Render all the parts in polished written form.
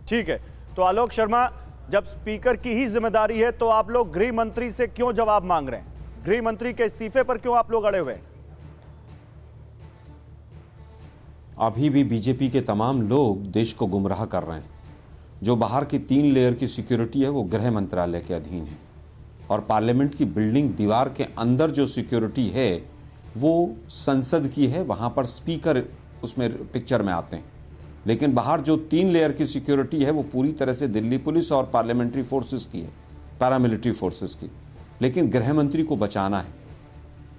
ठीक है, तो आलोक शर्मा, जब स्पीकर की ही जिम्मेदारी है तो आप लोग गृह मंत्री से क्यों जवाब मांग रहे हैं? गृह मंत्री के इस्तीफे पर क्यों आप लोग अड़े हुए हैं? अभी भी बीजेपी के तमाम लोग देश को गुमराह कर रहे हैं। जो बाहर की 3 लेयर की सिक्योरिटी है वो गृह मंत्रालय के अधीन है, और पार्लियामेंट की बिल्डिंग दीवार के अंदर जो सिक्योरिटी है वो संसद की है, वहां पर स्पीकर उसमें पिक्चर में आते हैं। लेकिन बाहर जो 3 लेयर की सिक्योरिटी है वो पूरी तरह से दिल्ली पुलिस और पार्लियामेंट्री फोर्सेस की है, पैरामिलिट्री फोर्सेस की। लेकिन गृह मंत्री को बचाना है,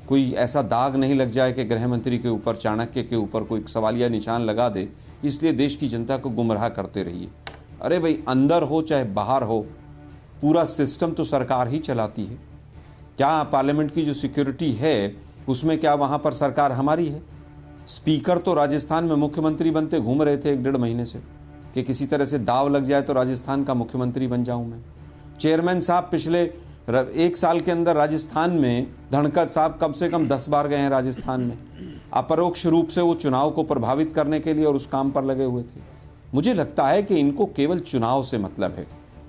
कोई ऐसा दाग नहीं लग जाए कि गृह मंत्री के ऊपर, चाणक्य के ऊपर कोई सवालिया निशान लगा दे, इसलिए देश की जनता को गुमराह करते रहिए। अरे भाई, अंदर हो चाहे बाहर हो, पूरा सिस्टम तो सरकार ही चलाती है। क्या पार्लियामेंट की जो सिक्योरिटी है उसमें क्या वहां पर सरकार हमारी है? स्पीकर तो राजस्थान में मुख्यमंत्री बनते घूम रहे थे 1-1.5 महीने से कि किसी तरह से दाव लग जाए तो राजस्थान का मुख्यमंत्री बन जाऊं मैं। चेयरमैन साहब पिछले 1 साल के अंदर राजस्थान में, धनखड़ साहब कम से कम 10 बार गए हैं राजस्थान में। अपरोक्ष रूप से वो चुनाव को प्रभावित करने के लिए और उस काम पर लगे हुए थे। मुझे लगता है कि इनको केवल चुनाव से मतलब है।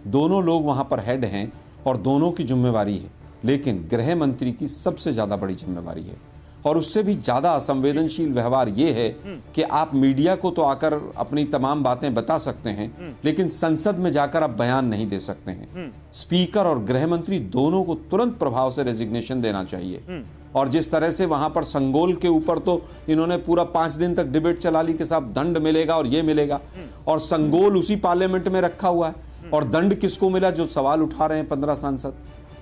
दोनों लोग वहां पर हेड हैं और दोनों की जिम्मेवारी है, लेकिन गृह मंत्री की सबसे ज्यादा बड़ी जिम्मेवारी है। और उससे भी ज्यादा असंवेदनशील व्यवहार यह है कि आप मीडिया को तो आकर अपनी तमाम बातें बता सकते हैं, लेकिन संसद में जाकर आप बयान नहीं दे सकते हैं। स्पीकर और गृह मंत्री दोनों को तुरंत प्रभाव से रेजिग्नेशन देना चाहिए। और जिस तरह से वहां पर संगोल के ऊपर तो इन्होंने पूरा 5 दिन तक डिबेट चला ली कि साहब दंड मिलेगा और ये मिलेगा, और संगोल उसी पार्लियामेंट में रखा हुआ है। और दंड किसको मिला? जो सवाल उठा रहे हैं 15 सांसद,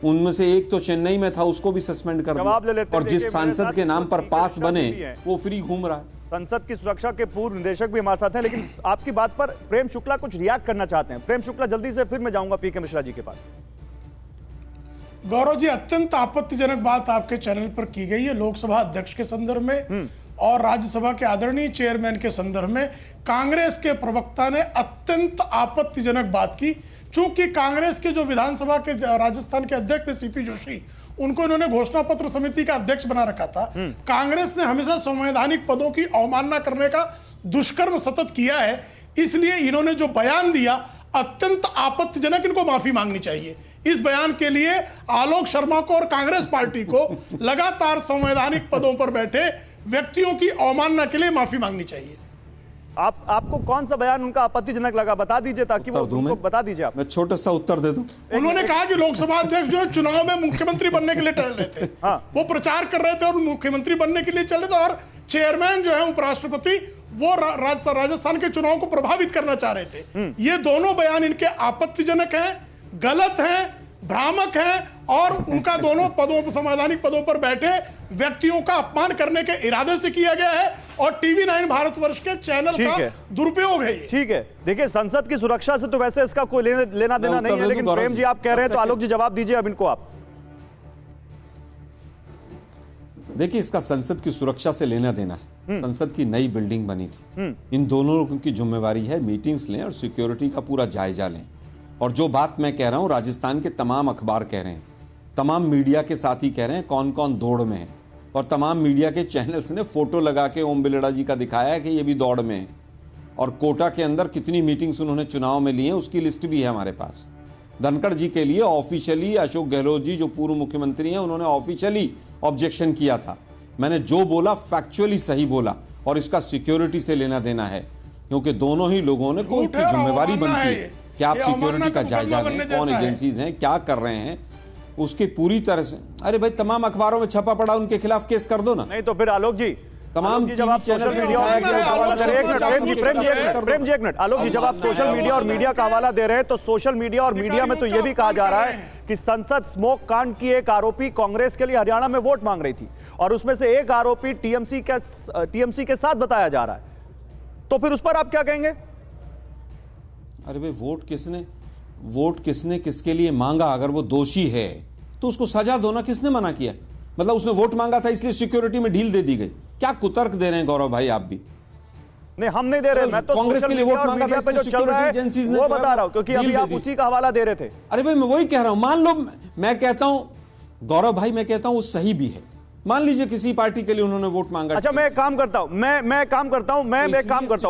उनमें से एक तो चेन्नई में था, उसको भी सस्पेंड कर दिया। और जिस सांसद के नाम पर पास बने वो फ्री घूम रहा है। संसद की सुरक्षा के पूर्व निदेशक भी हमारे साथ हैं, लेकिन आपकी बात पर प्रेम शुक्ला कुछ रिएक्ट करना चाहते हैं। प्रेम शुक्ला, जल्दी से, फिर मैं जाऊंगा पीके मिश्रा जी के पास। गौरव जी, अत्यंत आपत्तिजनक बात आपके चैनल पर की गई है लोकसभा अध्यक्ष के संदर्भ में और राज्यसभा के आदरणीय चेयरमैन के संदर्भ में। कांग्रेस के प्रवक्ता ने अत्यंत आपत्तिजनक बात की। चूंकि कांग्रेस के जो विधानसभा के राजस्थान के अध्यक्ष थे सीपी जोशी, उनको इन्होंने घोषणा पत्र समिति का अध्यक्ष बना रखा था। कांग्रेस ने हमेशा संवैधानिक पदों की अवमानना करने का दुष्कर्म सतत किया है, इसलिए इन्होंने जो बयान दिया अत्यंत आपत्तिजनक, इनको माफी मांगनी चाहिए। इस बयान के लिए आलोक शर्मा को और कांग्रेस पार्टी को लगातार संवैधानिक पदों पर बैठे व्यक्तियों की अवमानना के लिए माफी मांगनी चाहिए। आपको कौन सा बयान उनका आपत्तिजनक लगा, बता दीजिए ताकि वो उनको बता दीजिए। मैं छोटा सा उत्तर दे दूं। उन्होंने कहा कि लोकसभा अध्यक्ष जो है चुनाव में मुख्यमंत्री बनने के लिए टहल रहे थे। हाँ। वो प्रचार कर रहे थे और मुख्यमंत्री बनने के लिए चले थे, और चेयरमैन जो है उपराष्ट्रपति, वो राजस्थान के चुनाव को प्रभावित करना चाह रहे थे। ये दोनों बयान इनके आपत्तिजनक हैं, गलत हैं, भ्रामक हैं, और उनका दोनों पदों पर, संवैधानिक पदों पर बैठे व्यक्तियों का अपमान करने के इरादे से किया गया है और टीवी 9 भारतवर्ष के चैनल का दुरुपयोग है ये। ठीक है, देखिए, संसद की सुरक्षा से तो वैसे इसका कोई लेना देना नहीं है, लेकिन प्रेम जी आप कह रहे हैं तो आलोक जी जवाब दीजिए अब इनको आप। देखिए, इसका संसद की सुरक्षा से लेना देना है। संसद की नई बिल्डिंग बनी थी, इन दोनों की जिम्मेवारी है मीटिंग्स लें और सिक्योरिटी का पूरा जायजा लें। और जो बात मैं कह रहा हूं, राजस्थान के तमाम अखबार कह रहे हैं, तमाम मीडिया के साथी कह रहे हैं कौन कौन दौड़ में है, और तमाम मीडिया के चैनल्स ने फोटो लगा के ओम बिरला जी का दिखाया है कि ये भी दौड़ में है। और कोटा के अंदर कितनी मीटिंग्स उन्होंने चुनाव में ली हैं उसकी लिस्ट भी है हमारे पास। धनखड़ जी के लिए ऑफिशियली अशोक गहलोत जी जो पूर्व मुख्यमंत्री हैं, उन्होंने ऑफिशियली ऑब्जेक्शन किया था। मैंने जो बोला फैक्चुअली सही बोला, और इसका सिक्योरिटी से लेना देना है, क्योंकि दोनों ही लोगों ने कोई जिम्मेवारी बनती है कि आप सिक्योरिटी का जायजा लें, कौन एजेंसीज हैं, क्या कर रहे हैं, उसकी पूरी तरह से। अरे भाई, तमाम अखबारों में छपा पड़ा, उनके खिलाफ केस कर दो ना। नहीं तो फिर आलोक जी, तमाम जब आप सोशल मीडिया और मीडिया का हवाला दे रहे हैं, तो सोशल मीडिया और मीडिया में तो यह भी कहा जा रहा है कि संसद स्मोक कांड की एक आरोपी कांग्रेस के लिए हरियाणा में वोट मांग रही थी, और उसमें से एक आरोपी टीएमसी के साथ बताया जा रहा है। तो फिर उस पर आप क्या कहेंगे? अरे भाई, वोट किसने किसके लिए मांगा? अगर वो दोषी है तो उसको सजा दो ना। किसने मना किया? मतलब उसने वोट मांगा था इसलिए सिक्योरिटी में ढील दे दी गई। क्या कुतर्क दे रहे हैं गौरव भाई आप भी? नहीं, हम नहीं दे रहे। मैं तो कांग्रेस के लिए वोट मांगा था, जो चल रहा है वो बता रहा हूं, क्योंकि अभी आप उसी का हवाला दे रहे थे। अरे भाई, मैं वही कह रहा हूं। मान लो मैं कहता हूं, गौरव भाई, मैं कहता हूं वो सही भी है, मान लीजिए किसी पार्टी के लिए उन्होंने वोट मांगा। अच्छा, मैं एक काम करता हूं, मैं एक काम करता हूं,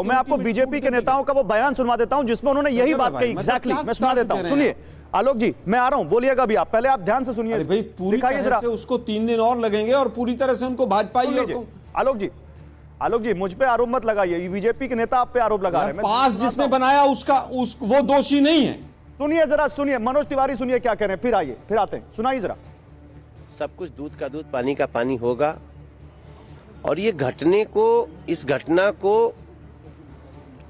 मैं आपको बीजेपी के नेताओं का वो बयान सुनवा देता हूं जिसमें उन्होंने यही बात कही एग्जैक्टली। मैं सुना देता हूं, सुनिए आलोक जी, मैं आ रहा हूं, बोलिएगा भी आप, पहले आप ध्यान से सुनिए। भाई पूरी तरह से उसको 3 दिन और लगेंगे और पूरी तरह से उनको भाजपा ही और आलोक जी मुझ पे आरोप मत लगाइए, बीजेपी के नेता आप पे आरोप लगा रहे हैं। पास जिसने बनाया वो दोषी नहीं है। सुनिए जरा, सुनिए मनोज तिवारी, सुनिए क्या कह रहे हैं, फिर आइए, फिर आते हैं, सुनाइए जरा। सब कुछ दूध का दूध पानी का पानी होगा और ये इस घटना को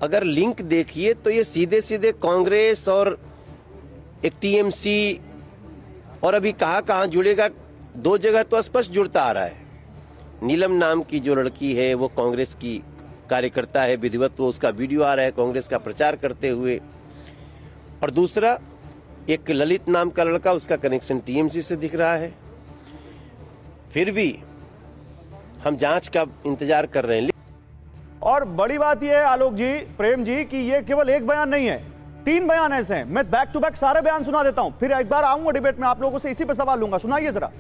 अगर लिंक देखिए तो ये सीधे सीधे कांग्रेस और एक टीएमसी और अभी कहां जुड़ेगा, 2 जगह तो स्पष्ट जुड़ता आ रहा है। नीलम नाम की जो लड़की है वो कांग्रेस की कार्यकर्ता है, विधिवत वो उसका वीडियो आ रहा है कांग्रेस का प्रचार करते हुए, और दूसरा एक ललित नाम का लड़का, उसका कनेक्शन टीएमसी से दिख रहा है। फिर भी हम जांच का इंतजार कर रहे हैं। और बड़ी बात यह है आलोक जी, प्रेम जी, कि ये केवल एक बयान नहीं है, 3 बयान ऐसे हैं। मैं बैक टू बैक सारे बयान सुना देता हूं, फिर एक बार आऊंगा डिबेट में आप लोगों से इसी पे सवाल लूंगा। सुनाइए जरा।